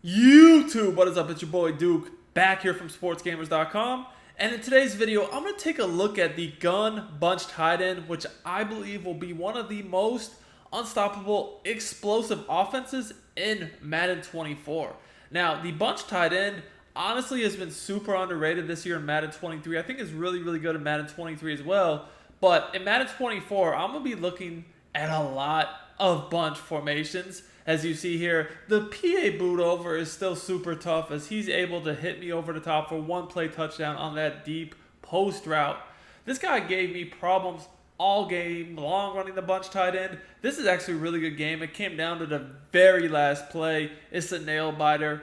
YouTube, what is up? It's your boy Duke, back here from sportsgamers.com. And in today's video, I'm going to take a look at the gun bunch tight end, which I believe will be one of the most unstoppable, explosive offenses in Madden 24. Now, the bunch tight end honestly has been super underrated this year in Madden 23. I think it's really, really good in Madden 23 as well. But in Madden 24, I'm going to be looking at a lot of bunch formations. As you see here, the PA boot over is still super tough as he's able to hit me over the top for one play touchdown on that deep post route. This guy gave me problems all game long running the bunch tight end. This is actually a really good game. It came down to the very last play. It's a nail biter.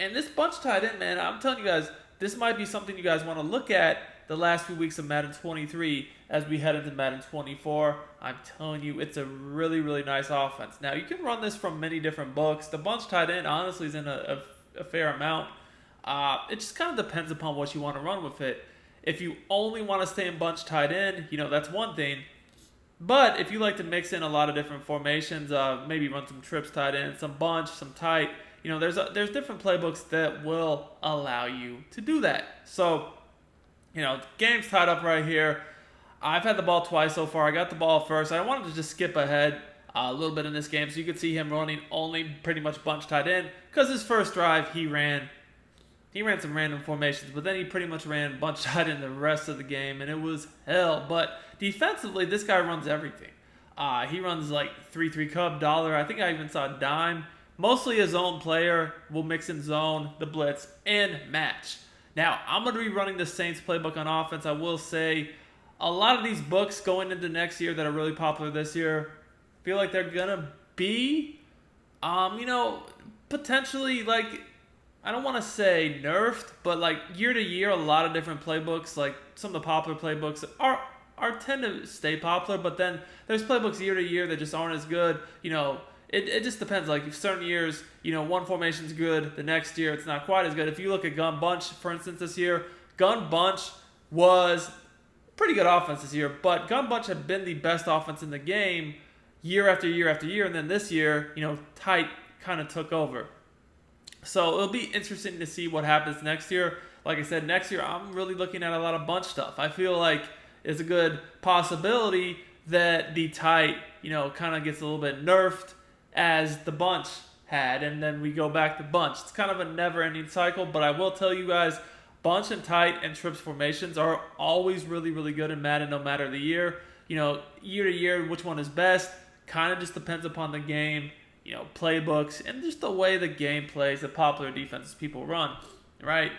And this bunch tight end, man, I'm telling you guys, this might be something you guys want to look at the last few weeks of Madden 23 as we head into Madden 24. I'm telling you, it's a really, really nice offense. Now, you can run this from many different books. The bunch tight end, honestly, is in a fair amount. It just kind of depends upon what you want to run with it. If you only want to stay in bunch tight end, that's one thing. But if you like to mix in a lot of different formations, maybe run some trips tight end, some bunch, some tight, there's different playbooks that will allow you to do that. So, game's tied up right here. I've had the ball twice so far. I got the ball first. I wanted to just skip ahead a little bit in this game so you could see him running only pretty much bunch tight end because his first drive he ran some random formations, but then he pretty much ran bunch tight end the rest of the game, and it was hell. But defensively, this guy runs everything. He runs like 3-3 cub, dollar. I think I even saw dime. Mostly a zone player. Will mix in zone, the blitz, and match. Now, I'm going to be running the Saints playbook on offense. I will say a lot of these books going into next year that are really popular this year feel like they're going to be, potentially, I don't want to say nerfed, but year to year, a lot of different playbooks, like some of the popular playbooks are tend to stay popular, but then there's playbooks year to year that just aren't as good. It just depends. Like certain years, one formation's good. The next year, it's not quite as good. If you look at Gun Bunch, for instance, this year, Gun Bunch was pretty good offense this year, but Gun Bunch had been the best offense in the game year after year after year, and then this year, tight kind of took over. So it'll be interesting to see what happens next year. Like I said, next year, I'm really looking at a lot of bunch stuff. I feel like it's a good possibility that the tight, kind of gets a little bit nerfed as the bunch had, and then we go back to bunch. It's kind of a never-ending cycle, but I will tell you guys, bunch and tight and trips formations are always really, really good in Madden no matter the year. Year to year, which one is best kind of just depends upon the game, playbooks, and just the way the game plays, the popular defenses people run, right?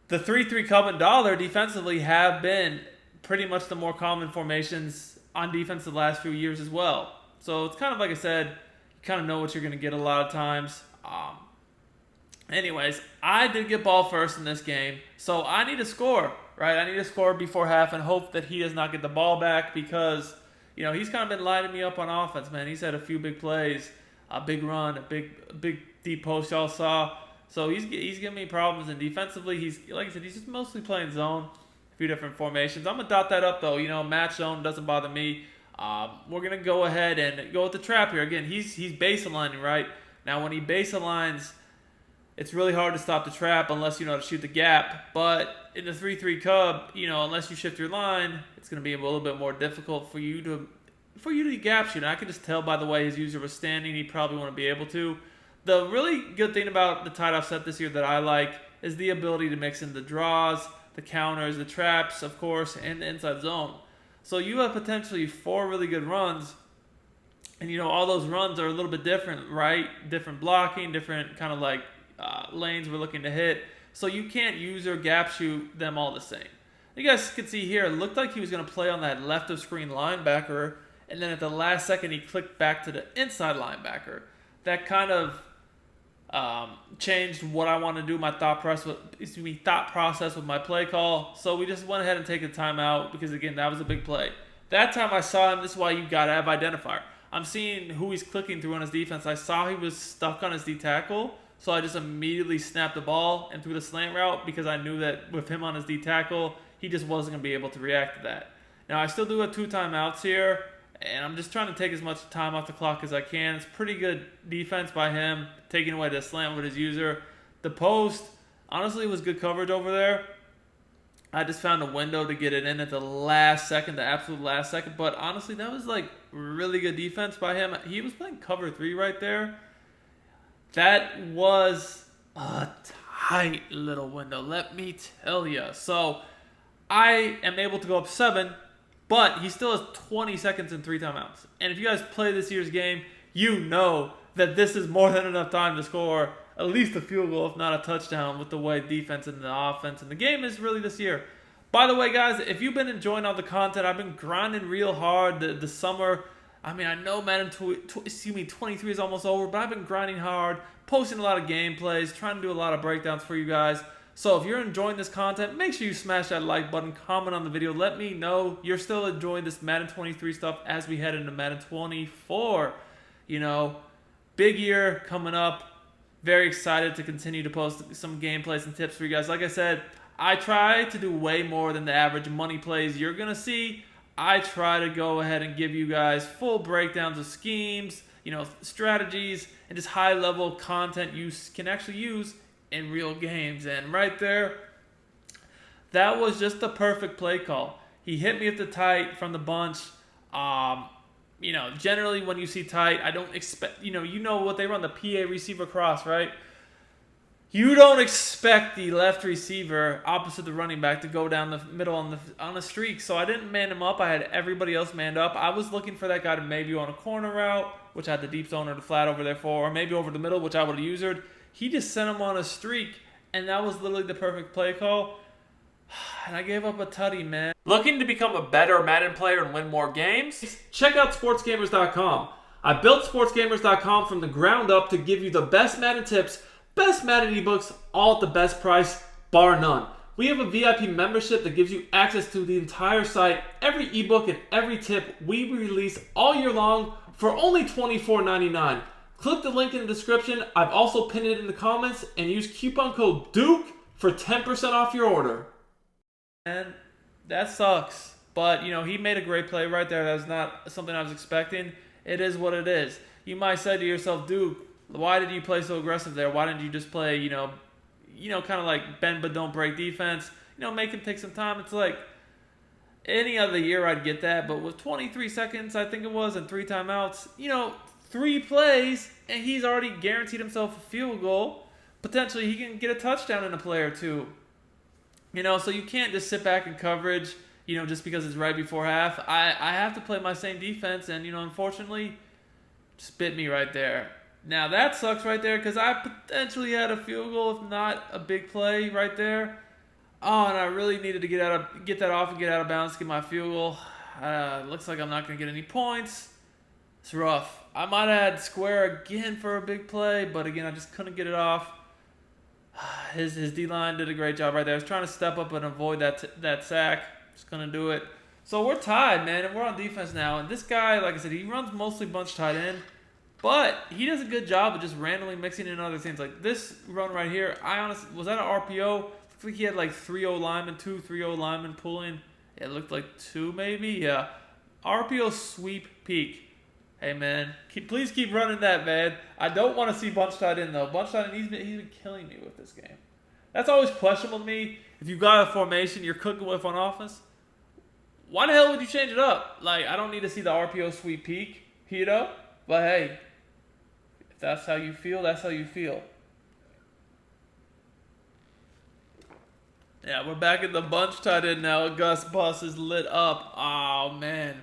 The 3-3 cub and dollar defensively have been pretty much the more common formations on defense the last few years as well. So it's kind of like I said, you kind of know what you're going to get a lot of times. Anyways, I did get ball first in this game, so I need to score, right? I need to score before half and hope that he does not get the ball back because, he's kind of been lighting me up on offense, man. He's had a few big plays, a big run, a big deep post y'all saw. So he's giving me problems, and defensively, he's like I said, he's just mostly playing zone, a few different formations. I'm going to dot that up, though. Match zone doesn't bother me. We're going to go ahead and go with the trap here. Again, he's base aligning, right? Now, when he base aligns, it's really hard to stop the trap unless you know how to shoot the gap. But in the 3-3 cub, unless you shift your line, it's going to be a little bit more difficult for you to gap shoot. And I can just tell by the way his user was standing, he probably wouldn't be able to. The really good thing about the tight offset this year that I like is the ability to mix in the draws, the counters, the traps, of course, and the inside zone. So you have potentially 4 really good runs, and all those runs are a little bit different, right? Different blocking, different kind of lanes we're looking to hit. So you can't use or gap shoot them all the same. You guys can see here, it looked like he was going to play on that left of screen linebacker, and then at the last second he clicked back to the inside linebacker. That kind of changed what I want to do, my thought process with my play call. So we just went ahead and take a timeout because, again, that was a big play. That time I saw him. This is why you got to have identifier. I'm seeing who he's clicking through on his defense. I saw he was stuck on his D tackle, so I just immediately snapped the ball and threw the slant route because I knew that with him on his D tackle, he just wasn't going to be able to react to that. Now, I still do have 2 timeouts here, And I'm just trying to take as much time off the clock as I can. It's pretty good defense by him, taking away the slant with his user. The post, honestly, was good coverage over there. I just found a window to get it in at the last second, the absolute last second. But honestly, that was like really good defense by him. He was playing cover 3 right there. That was a tight little window, let me tell you. So I am able to go up 7, but he still has 20 seconds and 3 timeouts. And if you guys play this year's game, you know that this is more than enough time to score at least a field goal, if not a touchdown, with the way defense and the offense and the game is really this year. By the way, guys, if you've been enjoying all the content, I've been grinding real hard the summer. I mean, I know Madden 23 is almost over, but I've been grinding hard, posting a lot of gameplays, trying to do a lot of breakdowns for you guys. So if you're enjoying this content, make sure you smash that like button, comment on the video. Let me know you're still enjoying this Madden 23 stuff as we head into Madden 24. You know, big year coming up. Very excited to continue to post some gameplays and tips for you guys. Like I said, I try to do way more than the average money plays you're going to see. I try to go ahead and give you guys full breakdowns of schemes, you know, strategies, and just high-level content you can actually use in real games. And right there, that was just the perfect play call. He hit me at the tight from the bunch. You know, generally when you see tight, I don't expect, you know what they run, the PA receiver cross, right? You don't expect the left receiver opposite the running back to go down the middle on a streak. So I didn't man him up. I had everybody else manned up. I was looking for that guy to maybe on a corner route, which I had the deep zone or the flat over there for, or maybe over the middle, which I would have used. He just sent him on a streak, and that was literally the perfect play call. And I gave up a tutty, man. Looking to become a better Madden player and win more games? Check out sportsgamers.com. I built sportsgamers.com from the ground up to give you the best Madden tips, best Madden ebooks, all at the best price, bar none. We have a VIP membership that gives you access to the entire site, every ebook and every tip we release all year long for only $24.99. Click the link in the description. I've also pinned it in the comments, and use coupon code DUKE for 10% off your order. And that sucks. But, you know, he made a great play right there. That's not something I was expecting. It is what it is. You might say to yourself, Duke, why did you play so aggressive there? Why didn't you just play, you know, kind of like bend but don't break defense? You know, make him take some time. It's like any other year I'd get that. But with 23 seconds, I think it was, and 3 timeouts, you know, 3 plays, and he's already guaranteed himself a field goal. Potentially he can get a touchdown in a play or two. You know, so you can't just sit back in coverage, you know, just because it's right before half. I have to play my same defense, and, you know, unfortunately, just bit me right there. Now, that sucks right there because I potentially had a field goal, if not a big play right there. Oh, and I really needed to get that off and get out of bounds, get my field goal. Looks like I'm not going to get any points. It's rough. I might have had square again for a big play, but again, I just couldn't get it off. His D-line did a great job right there. I was trying to step up and avoid that sack. Just couldn't do it. So we're tied, man, and we're on defense now. And this guy, like I said, he runs mostly bunch tight end, but he does a good job of just randomly mixing in other things. Like this run right here, I honestly, was that an RPO? Looks like he had like 3-0 linemen, 3-0 linemen pulling. It looked like 2 maybe, yeah. RPO sweep peak. Hey, man, please keep running that, man. I don't want to see bunch tight end, though. Bunch tight end, he's been killing me with this game. That's always questionable to me. If you've got a formation you're cooking with on offense, why the hell would you change it up? Like, I don't need to see the RPO sweep peak, you know? But, hey, if that's how you feel, that's how you feel. Yeah, we're back in the bunch tight end now. Gus Bus is lit up. Oh, man.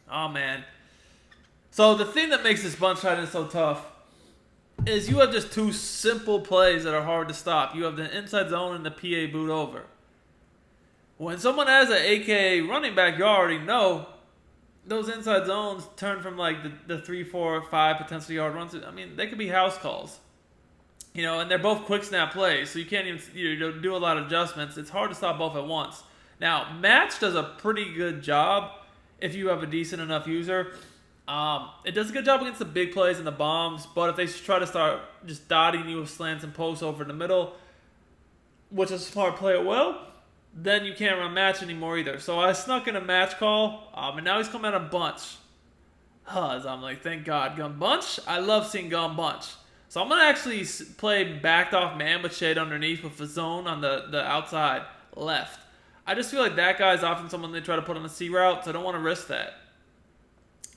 Oh, man. So the thing that makes this bunch tight end so tough is you have just 2 simple plays that are hard to stop. You have the inside zone and the PA boot over. When someone has an AK running back, you already know those inside zones turn from like the 3, 4, 5 potential yard runs. I mean, they could be house calls. You know, and they're both quick snap plays, so you can't even do a lot of adjustments. It's hard to stop both at once. Now, Match does a pretty good job if you have a decent enough user. It does a good job against the big plays and the bombs, but if they try to start just dotting you with slants and posts over the middle, which is a smart play well, then you can't run match anymore either. So I snuck in a match call, and now he's coming out a bunch. As I'm like, thank God, gun bunch. I love seeing gun bunch. So I'm gonna actually play backed off man with shade underneath with the zone on the outside left. I just feel like that guy's often someone they try to put on the C route, so I don't want to risk that.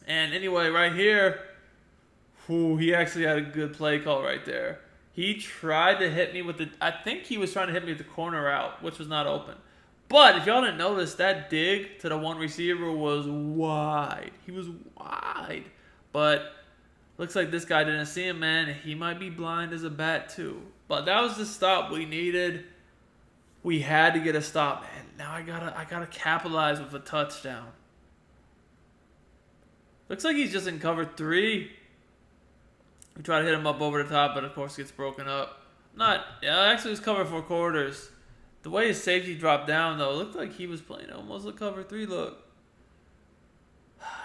And anyway, right here, he actually had a good play call right there. He tried to hit me with I think he was trying to hit me with the corner route, which was not open. But if y'all didn't notice, that dig to the one receiver was wide. He was wide. But looks like this guy didn't see him, man. He might be blind as a bat, too. But that was the stop we needed. We had to get a stop, man. Now I gotta capitalize with a touchdown. Looks like he's just in cover 3. We try to hit him up over the top, but of course gets broken up. Actually it was cover 4 quarters. The way his safety dropped down, though, it looked like he was playing almost like cover 3 look.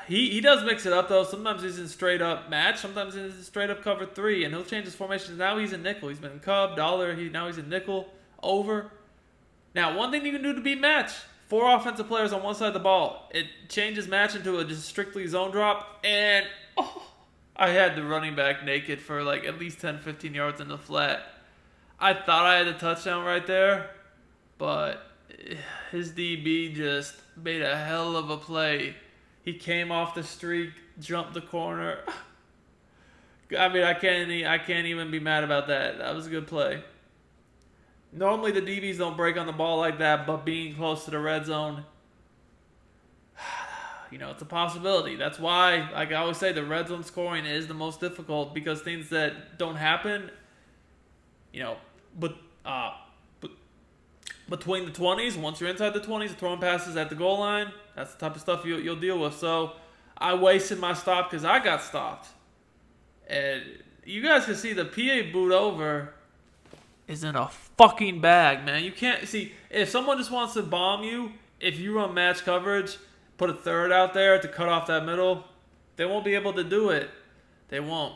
He does mix it up, though. Sometimes he's in straight up match. Sometimes he's in straight up cover 3. And he'll change his formations. Now he's in nickel. He's been in cub, dollar. Now he's in nickel, over. Now, one thing you can do to beat match. 4 offensive players on one side of the ball. It changes match into a just strictly zone drop. And I had the running back naked for like at least 10, 15 yards in the flat. I thought I had a touchdown right there. But his DB just made a hell of a play. He came off the streak, jumped the corner. I mean, I can't even be mad about that. That was a good play. Normally the DBs don't break on the ball like that, but being close to the red zone, it's a possibility. That's why, like I always say, the red zone scoring is the most difficult, because things that don't happen, between the 20s, once you're inside the 20s, throwing passes at the goal line, that's the type of stuff you'll deal with. So I wasted my stop because I got stopped. And you guys can see the PA boot over is in a fucking bag, man. You can't see, if someone just wants to bomb you, if you run match coverage, put a third out there to cut off that middle, they won't be able to do it. They won't.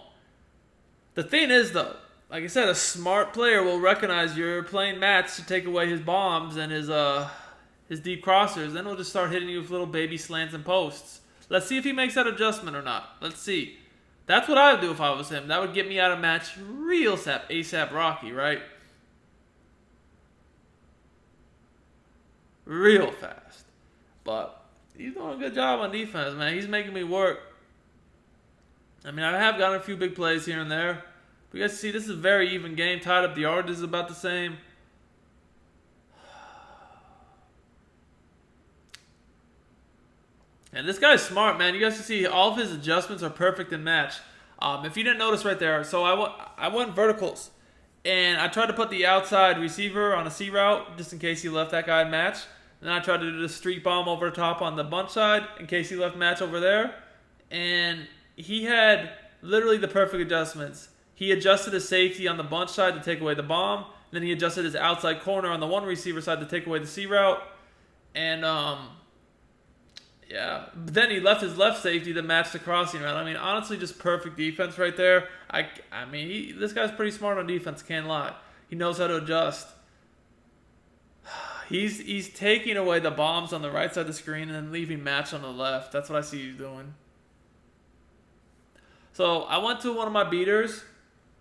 The thing is, though, like I said, a smart player will recognize you're playing match to take away his bombs and his deep crossers. Then he'll just start hitting you with little baby slants and posts. Let's see if he makes that adjustment or not. Let's see. That's what I would do if I was him. That would get me out of match real ASAP Rocky, right? Real fast. But he's doing a good job on defense, man. He's making me work. I mean, I have gotten a few big plays here and there. But you guys see, this is a very even game. Tied up, the yardage is about the same. And this guy's smart, man. You guys can see all of his adjustments are perfect in match. If you didn't notice right there, so I went verticals. And I tried to put the outside receiver on a C route, just in case he left that guy in match. And then I tried to do the street bomb over the top on the bunch side, in case he left match over there. And he had literally the perfect adjustments. He adjusted his safety on the bunch side to take away the bomb. Then he adjusted his outside corner on the one receiver side to take away the C route. And, yeah. But then he left his left safety to match the crossing route. I mean, honestly, just perfect defense right there. This guy's pretty smart on defense, can't lie. He knows how to adjust. He's taking away the bombs on the right side of the screen and then leaving match on the left. That's what I see he's doing. So I went to one of my beaters.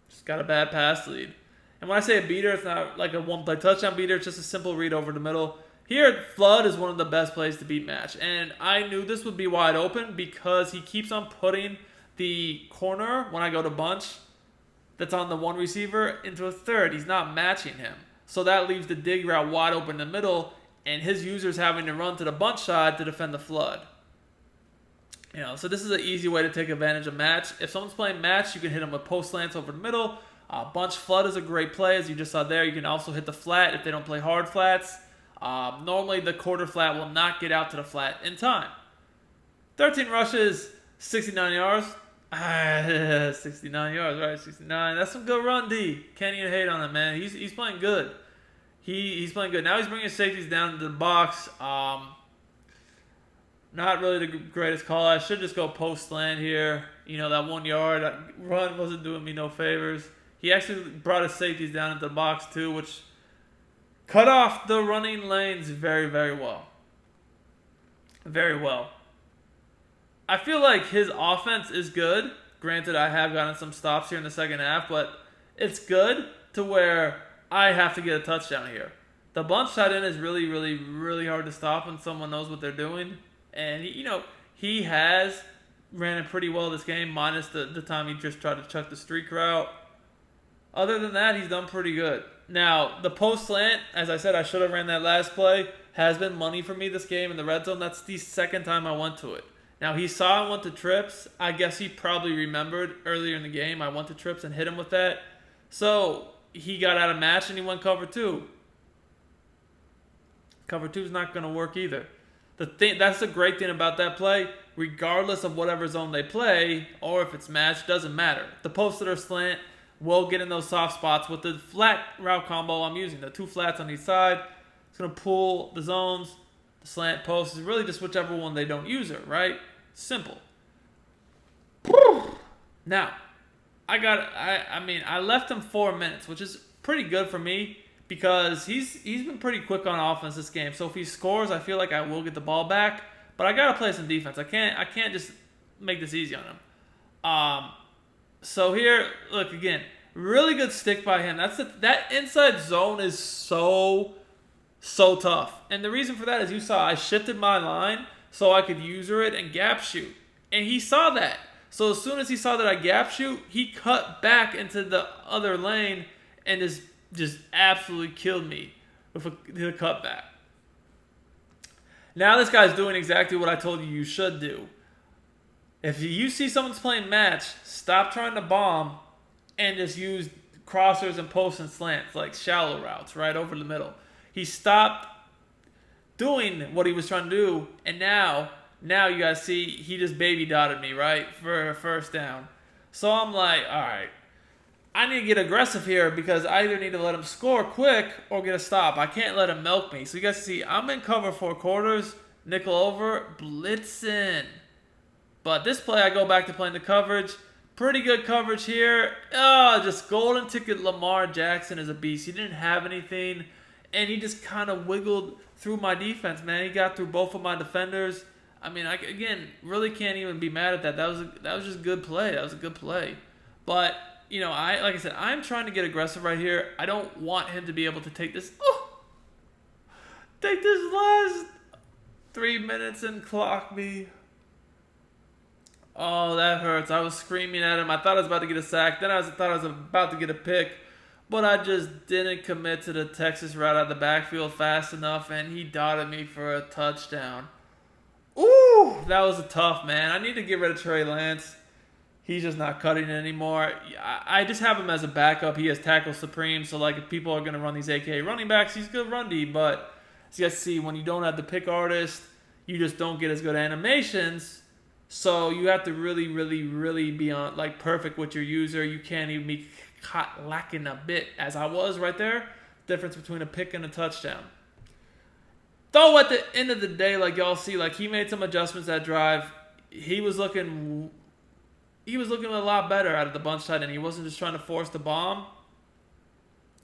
Just got a bad pass lead. And when I say a beater, it's not like a one-play touchdown beater. It's just a simple read over the middle. Here, flood is one of the best plays to beat match. And I knew this would be wide open because he keeps on putting the corner, when I go to bunch, that's on the one receiver, into a third. He's not matching him. So that leaves the dig route wide open in the middle, and his user's having to run to the bunch side to defend the flood. So this is an easy way to take advantage of match. If someone's playing match, you can hit them with post slants over the middle. Bunch flood is a great play, as you just saw there. You can also hit the flat if they don't play hard flats. Normally, the quarter flat will not get out to the flat in time. 13 rushes, 69 yards. 69 yards, right? 69. That's some good run, D. Can't even hate on him, man. He's playing good. He's playing good. Now he's bringing his safeties down to the box. Not really the greatest call. I should just go post slant here. That 1 yard that run wasn't doing me no favors. He actually brought his safeties down into the box too, which cut off the running lanes very, very well. Very well. I feel like his offense is good. Granted, I have gotten some stops here in the second half, but it's good to where I have to get a touchdown here. The bunch tight end is really, really, really hard to stop when someone knows what they're doing. And, he has ran it pretty well this game, minus the time he just tried to chuck the streak route. Other than that, he's done pretty good. Now, the post slant, as I said, I should have ran that last play, has been money for me this game in the red zone. That's the second time I went to it. Now, he saw I went to trips. I guess he probably remembered earlier in the game I went to trips and hit him with that. So, he got out of match and he went cover 2. Cover 2 is not going to work either. That's the great thing about that play. Regardless of whatever zone they play, or if it's match, doesn't matter. The posted or slant will get in those soft spots with the flat route combo I'm using. The 2 flats on each side. It's going to pull the zones. The slant post is really just whichever one they don't use it, right? Simple. Now, I left him 4 minutes, which is pretty good for me because he's been pretty quick on offense this game. So if he scores, I feel like I will get the ball back. But I gotta play some defense. I can't just make this easy on him. So here, look again, really good stick by him. That inside zone is so tough. And the reason for that is you saw I shifted my line so I could user it and gap shoot. And he saw that. So as soon as he saw that I gap shoot, he cut back into the other lane and just absolutely killed me with the cutback. Now this guy's doing exactly what I told you should do. If you see someone's playing match, stop trying to bomb and just use crossers and posts and slants, like shallow routes, right over the middle. He stopped doing what he was trying to do, and now you guys see he just baby dotted me, right, for a first down. So I'm like, all right, I need to get aggressive here because I either need to let him score quick or get a stop. I can't let him milk me. So you guys see, I'm in cover 4 quarters, nickel over, blitzing. But this play, I go back to playing the coverage. Pretty good coverage here. Just golden ticket. Lamar Jackson is a beast. He didn't have anything, and he just kind of wiggled through my defense, man. He got through both of my defenders. I mean, really can't even be mad at that. That was just good play. That was a good play. But like I said, I'm trying to get aggressive right here. I don't want him to be able to take this last 3 minutes and clock me. Oh, that hurts. I was screaming at him. I thought I was about to get a sack. Then I thought I was about to get a pick. But I just didn't commit to the Texas route out of the backfield fast enough, and he dotted me for a touchdown. Ooh, that was tough, man. I need to get rid of Trey Lance. He's just not cutting it anymore. I just have him as a backup. He has tackle supreme, so if people are going to run these AKA running backs, he's good run D. But as you guys see, when you don't have the pick artist, you just don't get as good animations. So you have to really, really, really be on perfect with your user. You can't even be caught lacking a bit, as I was right there. Difference between a pick and a touchdown. Though at the end of the day, y'all see, he made some adjustments that drive. He was looking a lot better out of the bunch tight end. He wasn't just trying to force the bomb.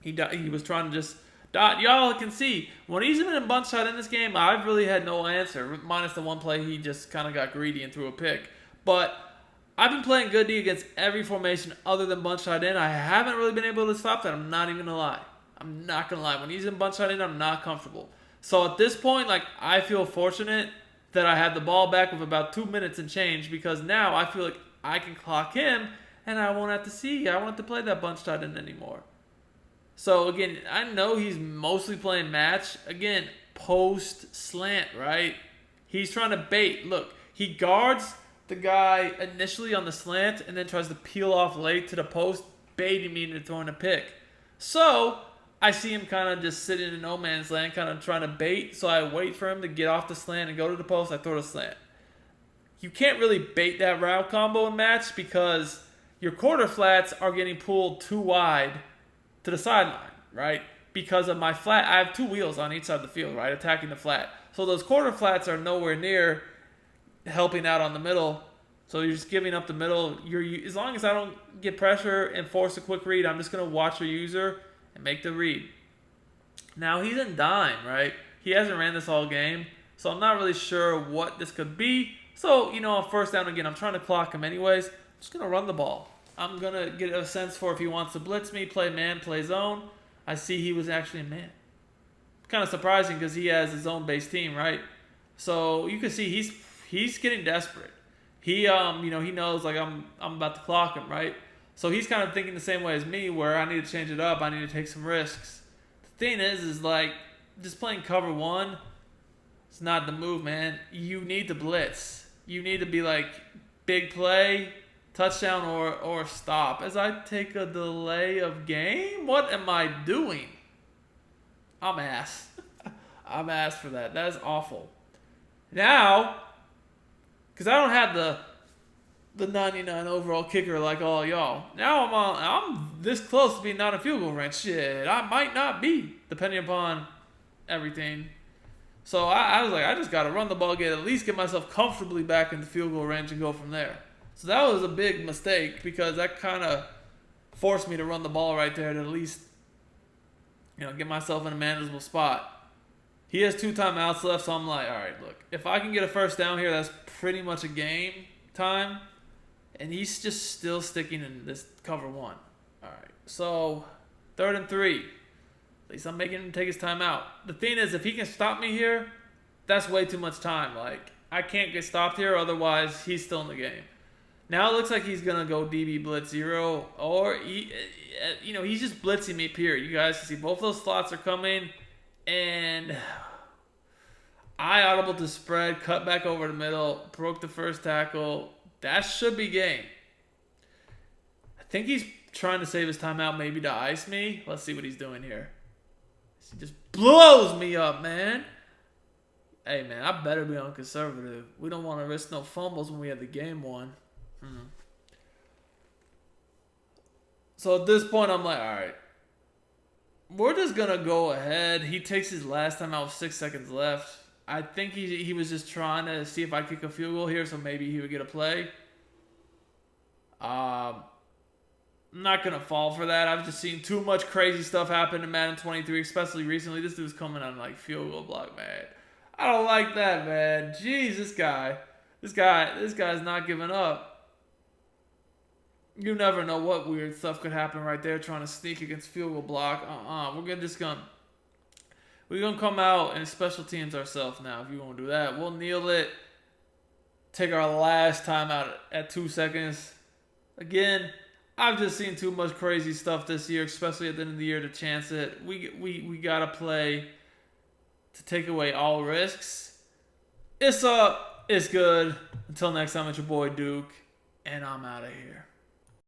He was trying to just dot. Y'all can see, when he's in a bunch tight end in this game, I've really had no answer, minus the one play he just kind of got greedy and threw a pick. But I've been playing good D against every formation other than bunch tight end. I haven't really been able to stop that. I'm not even going to lie. I'm not going to lie. When he's in bunch tight end, I'm not comfortable. So at this point, I feel fortunate that I had the ball back with about 2 minutes and change, because now I feel like I can clock him and I won't have to play that bunch tight end anymore. So again, I know he's mostly playing match. Again, post slant, right? He's trying to bait. Look, he guards the guy initially on the slant and then tries to peel off late to the post, baiting me into throwing a pick. So I see him kind of just sitting in no man's land, kind of trying to bait. So I wait for him to get off the slant and go to the post. I throw the slant. You can't really bait that route combo and match because your quarter flats are getting pulled too wide to the sideline, right? Because of my flat, I have 2 wheels on each side of the field, right? Attacking the flat. So those quarter flats are nowhere near helping out on the middle. So you're just giving up the middle. As long as I don't get pressure and force a quick read, I'm just going to watch your user and make the read. Now he's in dime, right? He hasn't ran this all game, so I'm not really sure what this could be. So, on first down again, I'm trying to clock him anyways. I'm just going to run the ball. I'm going to get a sense for if he wants to blitz me, play man, play zone. I see he was actually a man. Kind of surprising because he has his own base team, right? So you can see he's getting desperate. He he knows like I'm about to clock him, right? So he's kind of thinking the same way as me, where I need to change it up. I need to take some risks. The thing is like just playing cover one. It's not the move, man. You need to blitz. You need to be like big play, touchdown or stop. As I take a delay of game, what am I doing? I'm ass. I'm ass for that. That is awful. Now, because I don't have the 99 overall kicker like all y'all. Now I'm this close to being not a field goal range. Shit, I might not be, depending upon everything. So I was like, I just got to run the ball, at least get myself comfortably back in the field goal range and go from there. So that was a big mistake because that kind of forced me to run the ball right there to at least get myself in a manageable spot. He has 2 timeouts left, so I'm like, all right, look, if I can get a first down here, that's pretty much a game time. And he's just still sticking in this cover one. All right, so 3rd and 3. At least I'm making him take his timeout. The thing is, if he can stop me here, that's way too much time. Like, I can't get stopped here, otherwise he's still in the game. Now it looks like he's going to go DB blitz 0, or he's just blitzing me, period. You guys can see both those slots are coming, and I audible to spread, cut back over the middle, broke the first tackle. That should be game. I think he's trying to save his timeout, maybe to ice me. Let's see what he's doing here. He just blows me up, man. Hey, man, I better be on conservative. We don't want to risk no fumbles when we have the game won. So at this point, I'm like, all right, we're just going to go ahead. He takes his last time out with 6 seconds left. I think he was just trying to see if I kick a field goal here, so maybe he would get a play. I'm not going to fall for that. I've just seen too much crazy stuff happen in Madden 23, especially recently. This dude's coming on like field goal block, man. I don't like that, man. Jeez, this guy's not giving up. You never know what weird stuff could happen right there trying to sneak against field goal block. We're going to come out and special teams ourselves now if you want to do that. We'll kneel it. Take our last time out at 2 seconds. Again, I've just seen too much crazy stuff this year, especially at the end of the year, to chance it. We got to play to take away all risks. It's up. It's good. Until next time, it's your boy Duke, and I'm out of here.